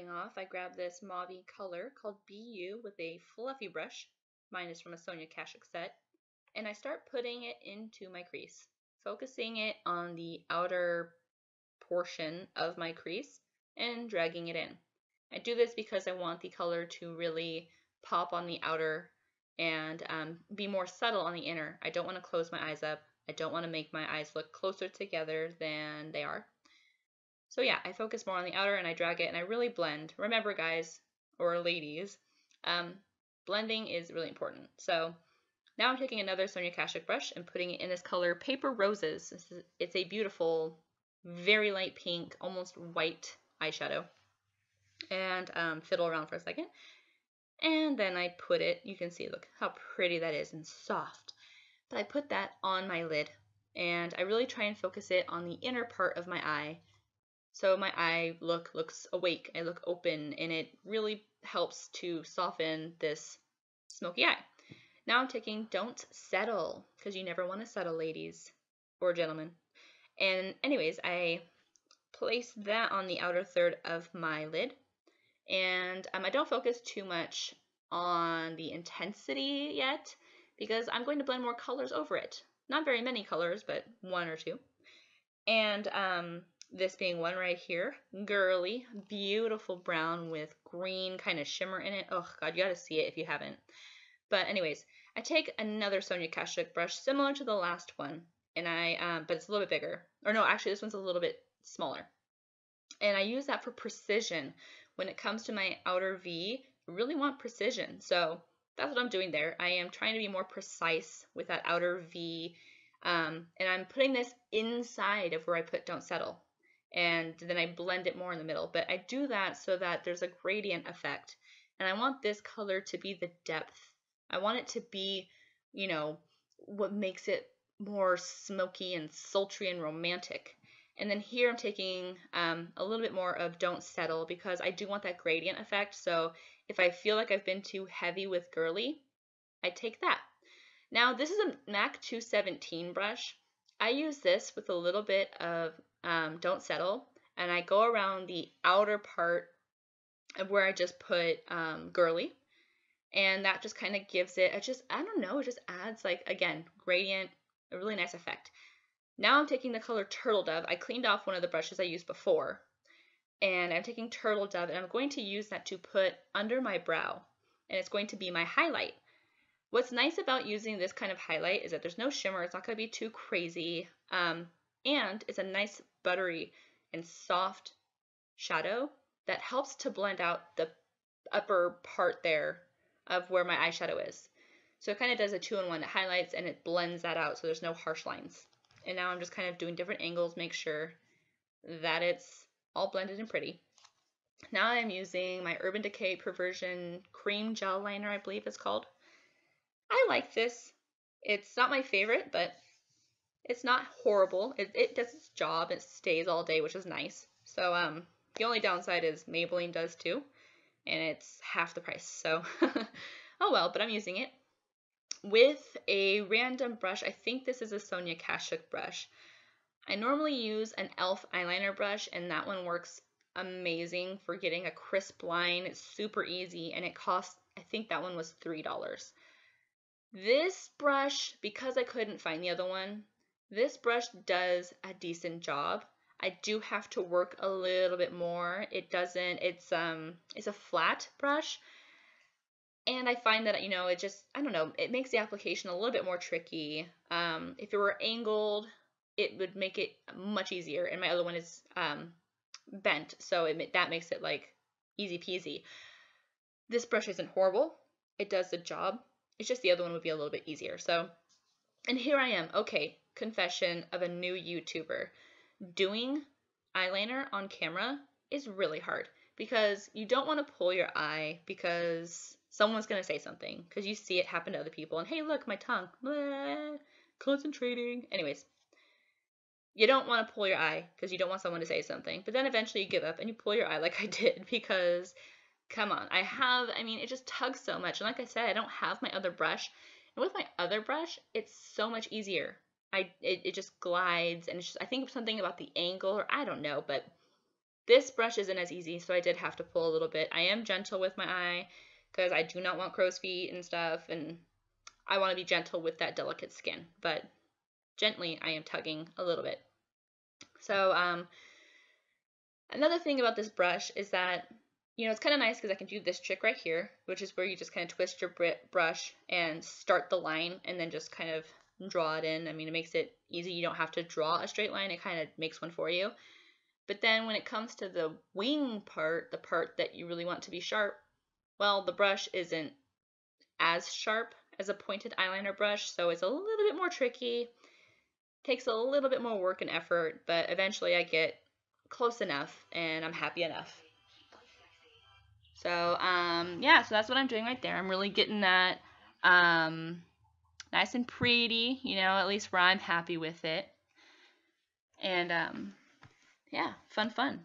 starting off, I grab this mauve color called BU with a fluffy brush. Mine is from a Sonia Kashuk set. And I start putting it into my crease, focusing it on the outer portion of my crease and dragging it in. I do this because I want the color to really pop on the outer and be more subtle on the inner. I don't want to close my eyes up. I don't want to make my eyes look closer together than they are. So yeah, I focus more on the outer and I drag it and I really blend. Remember guys, or ladies, blending is really important. So now I'm taking another Sonia Kashuk brush and putting it in this color Paper Roses. It's a beautiful, very light pink, almost white eyeshadow. And fiddle around for a second. And then I put it, you can see, look how pretty that is and soft. But I put that on my lid and I really try and focus it on the inner part of my eye. So my eye looks awake, I look open, and it really helps to soften this smoky eye. Now I'm taking Don't Settle, because you never want to settle, ladies or gentlemen. And anyways, I place that on the outer third of my lid. And I don't focus too much on the intensity yet, because I'm going to blend more colors over it. Not very many colors, but one or two. And this being one right here, girly, beautiful brown with green kind of shimmer in it. Oh god, you gotta see it if you haven't. But anyways, I take another Sonia Kashuk brush similar to the last one, and but it's a little bit bigger. Or no, actually this one's a little bit smaller. And I use that for precision. When it comes to my outer V, I really want precision. So that's what I'm doing there. I am trying to be more precise with that outer V. And I'm putting this inside of where I put Don't Settle. And then I blend it more in the middle. But I do that so that there's a gradient effect. And I want this color to be the depth. I want it to be, you know, what makes it more smoky and sultry and romantic. And then here I'm taking a little bit more of Don't Settle because I do want that gradient effect. So if I feel like I've been too heavy with girly, I take that. Now this is a MAC 217 brush. I use this with a little bit of Don't Settle, and I go around the outer part of where I just put girly, and that just kind of gives it, I don't know, it just adds, like, again, gradient, a really nice effect. Now I'm taking the color Turtle Dove. I cleaned off one of the brushes I used before, and I'm taking Turtle Dove, and I'm going to use that to put under my brow, and it's going to be my highlight. What's nice about using this kind of highlight is that there's no shimmer. It's not going to be too crazy, and it's a nice buttery and soft shadow that helps to blend out the upper part there of where my eyeshadow is. So it kind of does a 2-in-1. It highlights and it blends that out so there's no harsh lines. And now I'm just kind of doing different angles, make sure that it's all blended and pretty. Now I'm using my Urban Decay Perversion Cream Gel Liner, I believe it's called. I like this. It's not my favorite, but it's not horrible. It does its job. It stays all day, which is nice. So the only downside is Maybelline does too, and it's half the price. So oh well, but I'm using it with a random brush. I think this is a Sonia Kashuk brush. I normally use an e.l.f. eyeliner brush, and that one works amazing for getting a crisp line. It's super easy, and it costs, I think that one was $3. This brush, because I couldn't find the other one, this brush does a decent job. I do have to work a little bit more. It's a flat brush, and I find that, it just, I don't know, it makes the application a little bit more tricky. If it were angled, it would make it much easier, and my other one is bent, so that makes it like easy peasy. This brush isn't horrible. It does the job. It's just the other one would be a little bit easier. So, and here I am. Okay, confession of a new YouTuber. Doing eyeliner on camera is really hard because you don't want to pull your eye because someone's going to say something, because you see it happen to other people. And hey, look, my tongue. Blah, concentrating. Anyways, you don't want to pull your eye because you don't want someone to say something. But then eventually you give up and you pull your eye like I did because, come on, it just tugs so much. And like I said, I don't have my other brush. And with my other brush, it's so much easier. It just glides, and it's just, I think something about the angle, or I don't know, but This brush isn't as easy, so I did have to pull a little bit. I am gentle with my eye because I do not want crow's feet and stuff, and I want to be gentle with that delicate skin, but gently I am tugging a little bit. So another thing about this brush is that, you know, it's kind of nice because I can do this trick right here, which is where you just kind of twist your brush and start the line and then just kind of draw it in. I mean, it makes it easy. You don't have to draw a straight line. It kind of makes one for you. But then when it comes to the wing part, the part that you really want to be sharp, well, the brush isn't as sharp as a pointed eyeliner brush, so it's a little bit more tricky. Takes a little bit more work and effort, but eventually I get close enough and I'm happy enough. So yeah, so that's what I'm doing right there. I'm really getting that nice and pretty, you know, at least where I'm happy with it. And yeah, fun.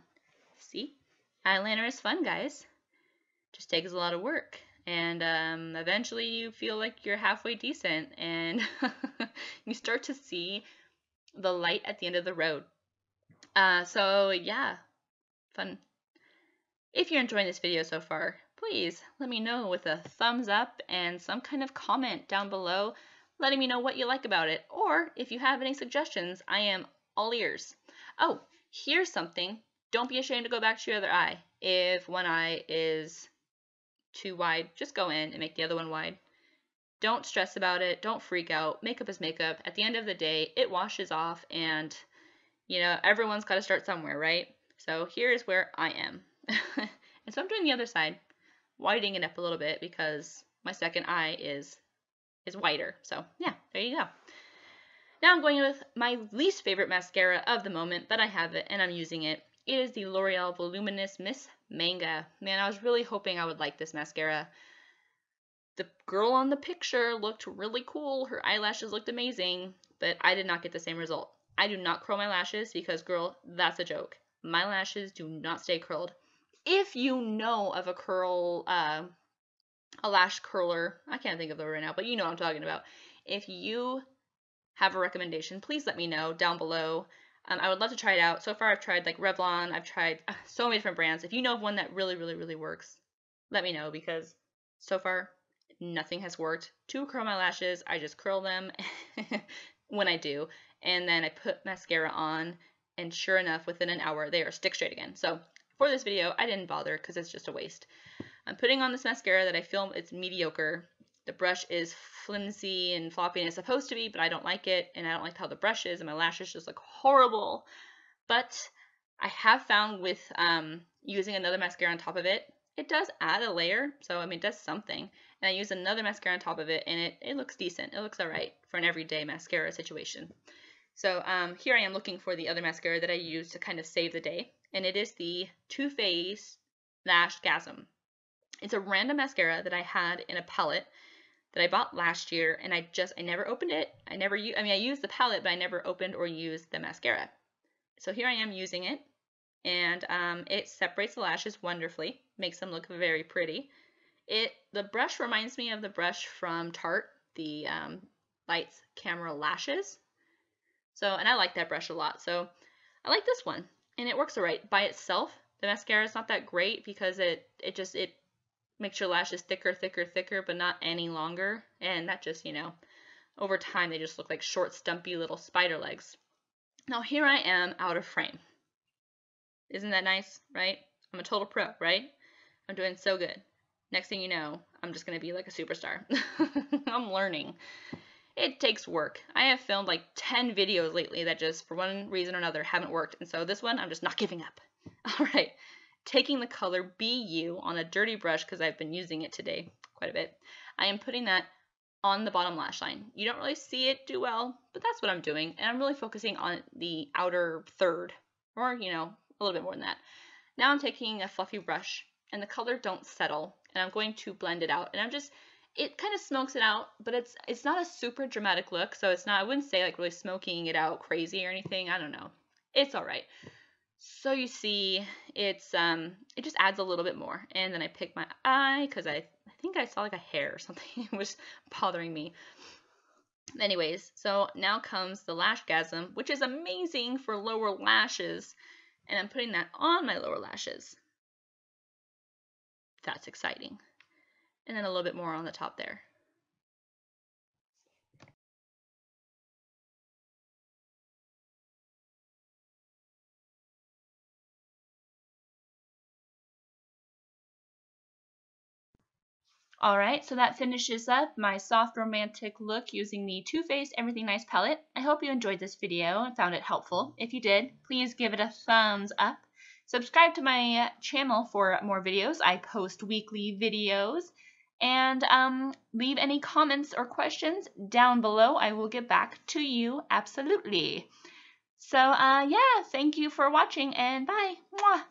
See? Eyeliner is fun, guys. Just takes a lot of work. And eventually you feel like you're halfway decent and you start to see the light at the end of the road. So yeah, fun. If you're enjoying this video so far, please let me know with a thumbs up and some kind of comment down below letting me know what you like about it. Or if you have any suggestions, I am all ears. Oh, here's something. Don't be ashamed to go back to your other eye. If one eye is too wide, just go in and make the other one wide. Don't stress about it. Don't freak out. Makeup is makeup. At the end of the day, it washes off and, you know, everyone's got to start somewhere, right? So here's where I am. And so I'm doing the other side, widening it up a little bit because my second eye is wider. So yeah, there you go. Now I'm going with my least favorite mascara of the moment, but I have it and I'm using it. It is the L'Oreal Voluminous Miss Manga. Man, I was really hoping I would like this mascara. The girl on the picture looked really cool. Her eyelashes looked amazing, but I did not get the same result. I do not curl my lashes because, girl, that's a joke. My lashes do not stay curled. If you know of a curl, a lash curler, I can't think of it right now, but you know what I'm talking about. If you have a recommendation, please let me know down below. I would love to try it out. So far, I've tried like Revlon. I've tried so many different brands. If you know of one that really works, let me know because so far, nothing has worked. To curl my lashes, I just curl them when I do, and then I put mascara on, and sure enough, within an hour, they are stick straight again. So for this video, I didn't bother because it's just a waste. I'm putting on this mascara that I feel it's mediocre. The brush is flimsy and floppy and it's supposed to be, but I don't like it, and I don't like how the brush is, and my lashes just look horrible. But I have found with using another mascara on top of it, it does add a layer, so I mean it does something. And I use another mascara on top of it, and it looks decent. It looks alright for an everyday mascara situation. So here I am looking for the other mascara that I use to kind of save the day, and it is the Too Faced Lash Gasm. It's a random mascara that I had in a palette that I bought last year, and I never opened it. I used the palette, but I never opened or used the mascara. So here I am using it, and it separates the lashes wonderfully, makes them look very pretty. The brush reminds me of the brush from Tarte, the Lights Camera Lashes. So, and I like that brush a lot. So I like this one, and it works alright. By itself, the mascara is not that great because it makes your lashes thicker, but not any longer. And that just, you know, over time they just look like short, stumpy little spider legs. Now here I am out of frame. Isn't that nice, right? I'm a total pro, right? I'm doing so good. Next thing you know, I'm just going to be like a superstar. I'm learning. It takes work. I have filmed like 10 videos lately that just, for one reason or another, haven't worked. And so this one, I'm just not giving up. All right. Taking the color BU on a dirty brush, because I've been using it today quite a bit, I am putting that on the bottom lash line. You don't really see it do well, but that's what I'm doing. And I'm really focusing on the outer third, or, you know, a little bit more than that. Now I'm taking a fluffy brush, and the color don't settle, and I'm going to blend it out. And it kind of smokes it out, but it's not a super dramatic look, so it's not, I wouldn't say like really smoking it out crazy or anything. I don't know. It's all right. So you see, it just adds a little bit more. And then I pick my eye because I think I saw like a hair or something was bothering me. Anyways, so now comes the Lash Gasm, which is amazing for lower lashes And I'm putting that on my lower lashes. That's exciting. And then a little bit more on the top there. Alright, so that finishes up my soft romantic look using the Too Faced Everything Nice palette. I hope you enjoyed this video and found it helpful. If you did, please give it a thumbs up. Subscribe to my channel for more videos. I post weekly videos. And leave any comments or questions down below. I will get back to you absolutely. So yeah, thank you for watching and bye. Mwah.